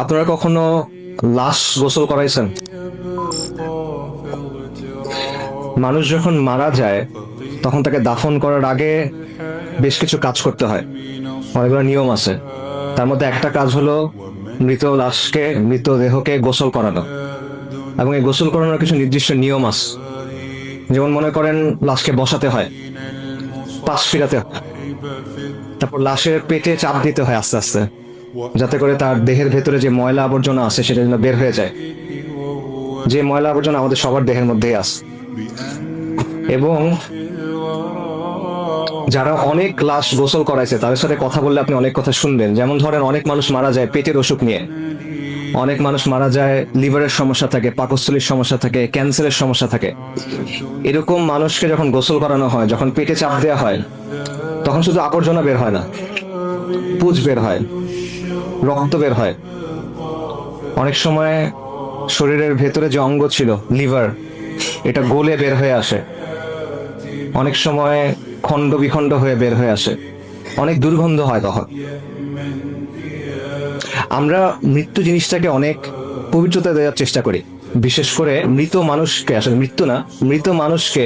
আপনারা কখনো লাশ গোসল করাইছেন? মানুষ যখন মারা যায় তখন তাকে দাফন করার আগে বেশ কিছু কাজ করতে হয়, অনেকগুলো নিয়ম আছে। তার মধ্যে একটা কাজ হলো মৃতদেহকে গোসল করানো, এবং এই গোসল করানোর কিছু নির্দিষ্ট নিয়ম আছে। যেমন মনে করেন লাশকে বসাতে হয়, পাশ ফিরাতে হয়, তারপর লাশের পেটে চাপ দিতে হয় আস্তে আস্তে, যাতে করে তার দেহের ভেতরে যে ময়লা আবর্জনা আছে সেটা যেন বের হয়ে যায়। যে ময়লা আবর্জনা আমাদের সবার দেহের মধ্যেই আছে। এবং যারা অনেক লাশ গোসল করাইছে তাদের সাথে কথা বললে আপনি অনেক কথা শুনবেন। যেমন ধরেন, অনেক মানুষ মারা যায় পেটের অসুখ নিয়ে, অনেক মানুষ মারা যায় লিভারের সমস্যা থাকে, পাকস্থলীর সমস্যা থাকে, ক্যান্সারের সমস্যা থাকে। এরকম মানুষকে যখন গোসল করানো হয়, যখন পেটে চাপ দেওয়া হয়, তখন শুধু আবর্জনা বের হয় না, পুজ বের হয়, রক্ত বের হয়। অনেক সময় শরীরের ভেতরে যে অঙ্গ ছিল লিভার, এটা গলে বের হয়ে আসে। অনেক সময় খণ্ড বিখণ্ড হয়ে বের হয়ে আসে, অনেক দুর্গন্ধ হয় তখন। আমরা মৃত্যু জিনিসটাকে অনেক পবিত্রতা দেওয়ার চেষ্টা করি। বিশেষ করে মৃত মানুষকে, আসলে মৃত্যু না, মৃত মানুষকে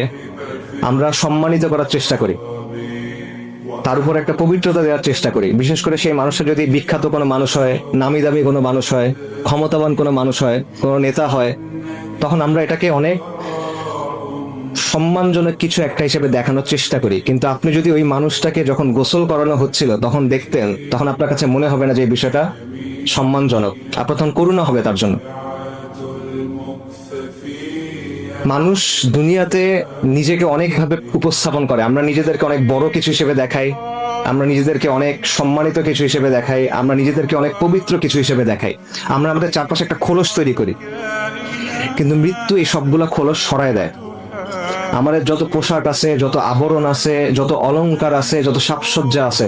আমরা সম্মানিত করার চেষ্টা করি, তার উপর একটা পবিত্রতা দেওয়ার চেষ্টা করি। বিশেষ করে সেই মানুষটা যদি বিখ্যাত কোনো মানুষ হয়, নামি দামি কোনো মানুষ হয়, ক্ষমতাবান কোনো মানুষ হয়, কোনো নেতা হয়, তখন আমরা এটাকে অনেক সম্মানজনক কিছু একটা হিসেবে দেখানোর চেষ্টা করি। কিন্তু আপনি যদি ওই মানুষটাকে যখন গোসল করানো হচ্ছিল তখন দেখতেন, তখন আপনার কাছে মনে হবে না যে এই বিষয়টা সম্মানজনক, আপনার তখন করুণা হবে তার জন্য। মানুষ দুনিয়াতে নিজেকে অনেকভাবে উপস্থাপন করে। আমরা নিজেদেরকে অনেক বড় কিছু হিসেবে দেখাই, আমরা নিজেদেরকে অনেক সম্মানিত কিছু হিসেবে দেখাই, আমরা নিজেদেরকে অনেক পবিত্র কিছু হিসেবে দেখাই। আমরা আমাদের চারপাশে একটা খোলস তৈরি করি, কিন্তু মৃত্যু এই সবগুলা খোলস সরায় দেয়। আমাদের যত পোশাক আছে, যত আবরণ আছে, যত অলংকার আছে, যত সাজসজ্জা আছে,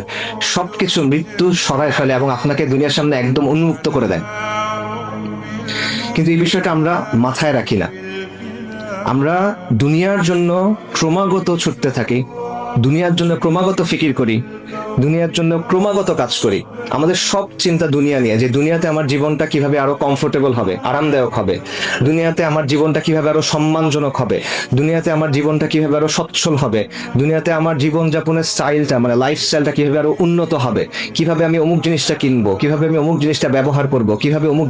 সবকিছু মৃত্যু সরায় ফেলে এবং আপনাকে দুনিয়ার সামনে একদম উন্মুক্ত করে দেয়। কিন্তু এই বিষয়টা আমরা মাথায় রাখি না। আমরা দুনিয়ার জন্য ক্রমাগত ছুটতে থাকি, দুনিয়ার জন্য ক্রমাগত ফিকির করি, দুনিয়ার জন্য ক্রমাগত কাজ করি। আমাদের সব চিন্তা দুনিয়া নিয়ে, যে দুনিয়াতে আমার জীবনটা কিভাবে আরো কমফোর্টেবল হবে, আরামদায়ক হবে, দুনিয়াতে আমার জীবনটা কিভাবে আরো সম্মানজনক হবে, দুনিয়াতে আমার জীবনটা কিভাবে আরো সচ্ছল হবে, দুনিয়াতে আমার জীবনযাপনের স্টাইলটা, মানে লাইফস্টাইলটা কিভাবে আরো উন্নত হবে, কিভাবে আমি অমুক জিনিসটা কিনবো, কিভাবে আমি অমুক জিনিসটা ব্যবহার করব, কিভাবে অমুক